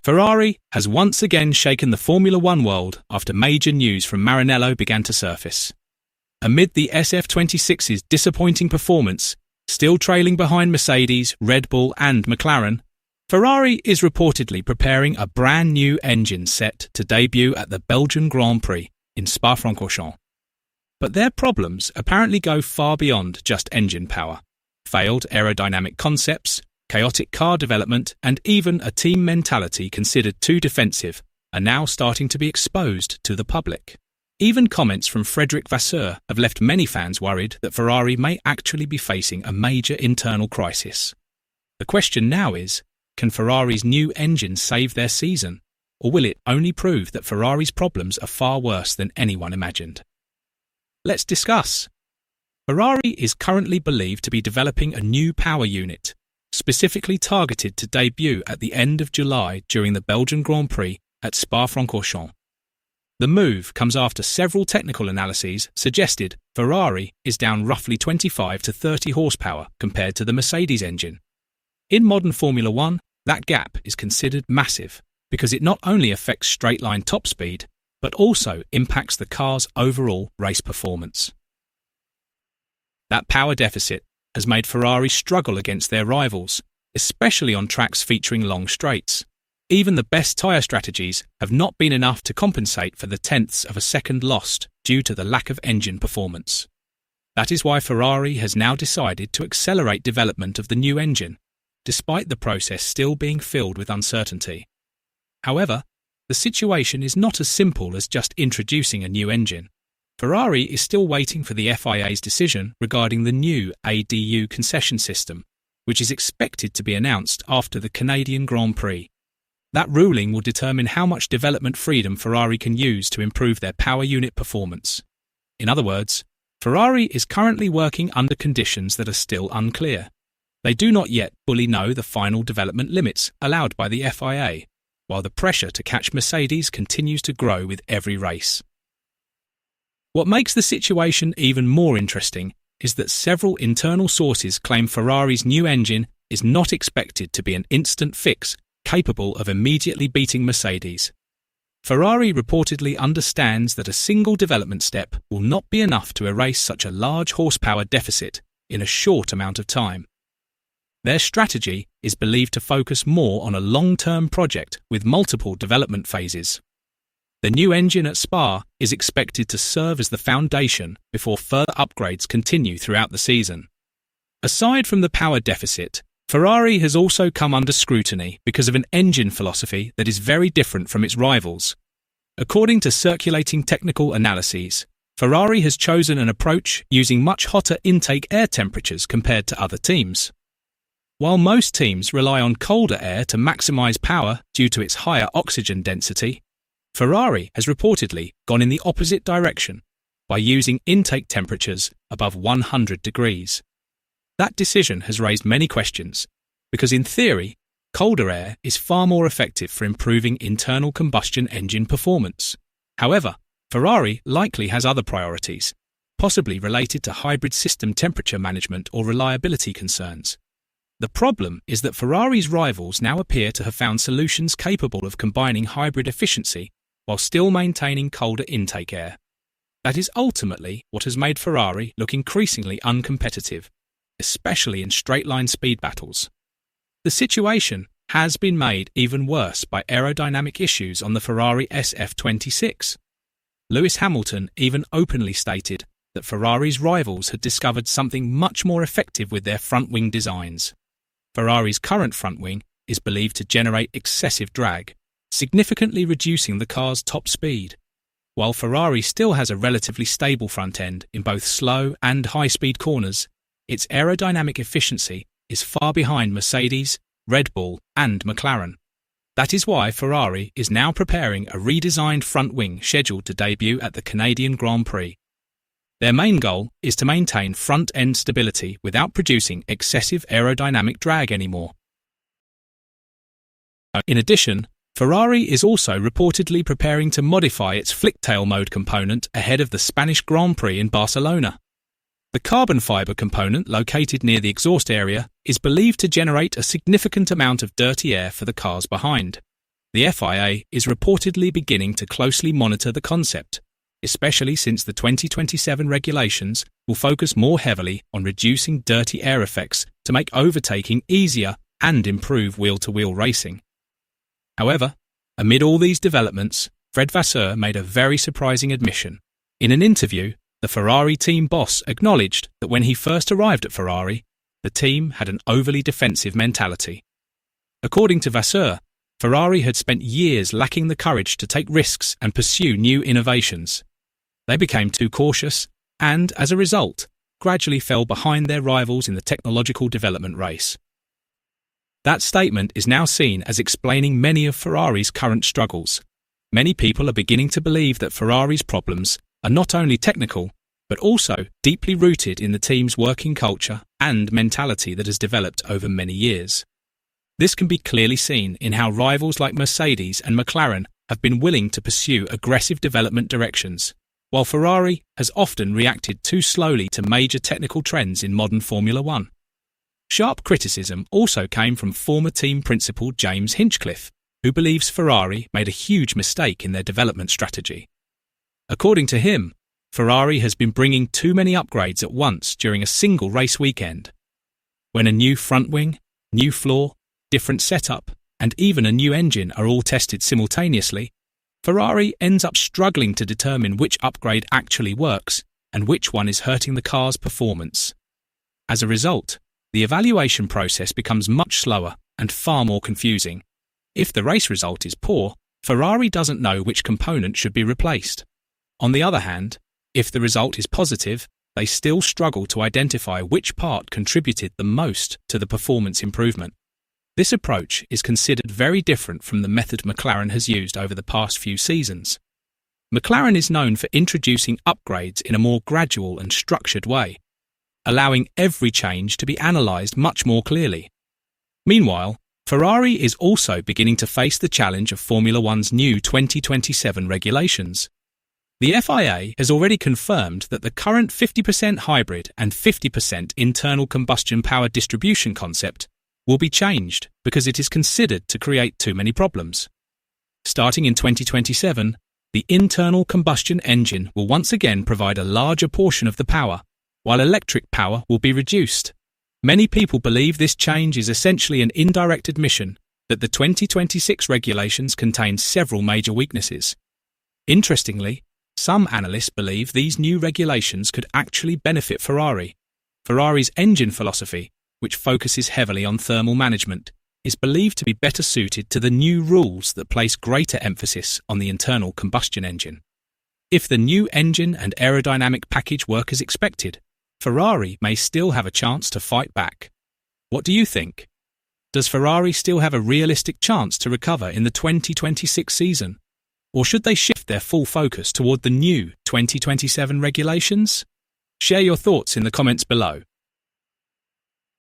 Ferrari has once again shaken the Formula One world after major news from Maranello began to surface. Amid the SF-26's disappointing performance, still trailing behind Mercedes, Red Bull and McLaren, Ferrari is reportedly preparing a brand new engine set to debut at the Belgian Grand Prix in Spa-Francorchamps. But their problems apparently go far beyond just engine power. Failed aerodynamic concepts, chaotic car development and even a team mentality considered too defensive are now starting to be exposed to the public. Even comments from Frédéric Vasseur have left many fans worried that Ferrari may actually be facing a major internal crisis. The question now is, can Ferrari's new engine save their season, or will it only prove that Ferrari's problems are far worse than anyone imagined? Let's discuss. Ferrari is currently believed to be developing a new power unit, specifically targeted to debut at the end of July during the Belgian Grand Prix at Spa-Francorchamps. The move comes after several technical analyses suggested Ferrari is down roughly 25 to 30 horsepower compared to the Mercedes engine. In modern Formula One, that gap is considered massive because it not only affects straight-line top speed, but also impacts the car's overall race performance. That power deficit has made Ferrari struggle against their rivals, especially on tracks featuring long straights. Even the best tyre strategies have not been enough to compensate for the tenths of a second lost due to the lack of engine performance. That is why Ferrari has now decided to accelerate development of the new engine, despite the process still being filled with uncertainty. However, the situation is not as simple as just introducing a new engine. Ferrari is still waiting for the FIA's decision regarding the new ADU concession system, which is expected to be announced after the Canadian Grand Prix. That ruling will determine how much development freedom Ferrari can use to improve their power unit performance. In other words, Ferrari is currently working under conditions that are still unclear. They do not yet fully know the final development limits allowed by the FIA, while the pressure to catch Mercedes continues to grow with every race. What makes the situation even more interesting is that several internal sources claim Ferrari's new engine is not expected to be an instant fix capable of immediately beating Mercedes. Ferrari reportedly understands that a single development step will not be enough to erase such a large horsepower deficit in a short amount of time. Their strategy is believed to focus more on a long-term project with multiple development phases. The new engine at Spa is expected to serve as the foundation before further upgrades continue throughout the season. Aside from the power deficit, Ferrari has also come under scrutiny because of an engine philosophy that is very different from its rivals. According to circulating technical analyses, Ferrari has chosen an approach using much hotter intake air temperatures compared to other teams. While most teams rely on colder air to maximize power due to its higher oxygen density, Ferrari has reportedly gone in the opposite direction by using intake temperatures above 100 degrees. That decision has raised many questions, because in theory, colder air is far more effective for improving internal combustion engine performance. However, Ferrari likely has other priorities, possibly related to hybrid system temperature management or reliability concerns. The problem is that Ferrari's rivals now appear to have found solutions capable of combining hybrid efficiency while still maintaining colder intake air. That is ultimately what has made Ferrari look increasingly uncompetitive, especially in straight-line speed battles. The situation has been made even worse by aerodynamic issues on the Ferrari SF-26. Lewis Hamilton even openly stated that Ferrari's rivals had discovered something much more effective with their front-wing designs. Ferrari's current front wing is believed to generate excessive drag, significantly reducing the car's top speed. While Ferrari still has a relatively stable front end in both slow and high-speed corners, its aerodynamic efficiency is far behind Mercedes, Red Bull and McLaren. That is why Ferrari is now preparing a redesigned front wing scheduled to debut at the Canadian Grand Prix. Their main goal is to maintain front-end stability without producing excessive aerodynamic drag anymore. In addition, Ferrari is also reportedly preparing to modify its flicktail mode component ahead of the Spanish Grand Prix in Barcelona. The carbon fibre component located near the exhaust area is believed to generate a significant amount of dirty air for the cars behind. The FIA is reportedly beginning to closely monitor the concept, especially since the 2027 regulations will focus more heavily on reducing dirty air effects to make overtaking easier and improve wheel-to-wheel racing. However, amid all these developments, Fred Vasseur made a very surprising admission. In an interview, the Ferrari team boss acknowledged that when he first arrived at Ferrari, the team had an overly defensive mentality. According to Vasseur, Ferrari had spent years lacking the courage to take risks and pursue new innovations. They became too cautious and, as a result, gradually fell behind their rivals in the technological development race. That statement is now seen as explaining many of Ferrari's current struggles. Many people are beginning to believe that Ferrari's problems are not only technical, but also deeply rooted in the team's working culture and mentality that has developed over many years. This can be clearly seen in how rivals like Mercedes and McLaren have been willing to pursue aggressive development directions, while Ferrari has often reacted too slowly to major technical trends in modern Formula One. Sharp criticism also came from former team principal James Hinchcliffe, who believes Ferrari made a huge mistake in their development strategy. According to him, Ferrari has been bringing too many upgrades at once during a single race weekend. When a new front wing, new floor, different setup, and even a new engine are all tested simultaneously, Ferrari ends up struggling to determine which upgrade actually works and which one is hurting the car's performance. As a result, the evaluation process becomes much slower and far more confusing. If the race result is poor, Ferrari doesn't know which component should be replaced. On the other hand, if the result is positive, they still struggle to identify which part contributed the most to the performance improvement. This approach is considered very different from the method McLaren has used over the past few seasons. McLaren is known for introducing upgrades in a more gradual and structured way, allowing every change to be analysed much more clearly. Meanwhile, Ferrari is also beginning to face the challenge of Formula One's new 2027 regulations. The FIA has already confirmed that the current 50% hybrid and 50% internal combustion power distribution concept will be changed because it is considered to create too many problems. Starting in 2027, the internal combustion engine will once again provide a larger portion of the power, while electric power will be reduced. Many people believe this change is essentially an indirect admission that the 2026 regulations contain several major weaknesses. Interestingly, some analysts believe these new regulations could actually benefit Ferrari. Ferrari's engine philosophy, which focuses heavily on thermal management, is believed to be better suited to the new rules that place greater emphasis on the internal combustion engine. If the new engine and aerodynamic package work as expected, Ferrari may still have a chance to fight back. What do you think? Does Ferrari still have a realistic chance to recover in the 2026 season? Or should they shift their full focus toward the new 2027 regulations? Share your thoughts in the comments below.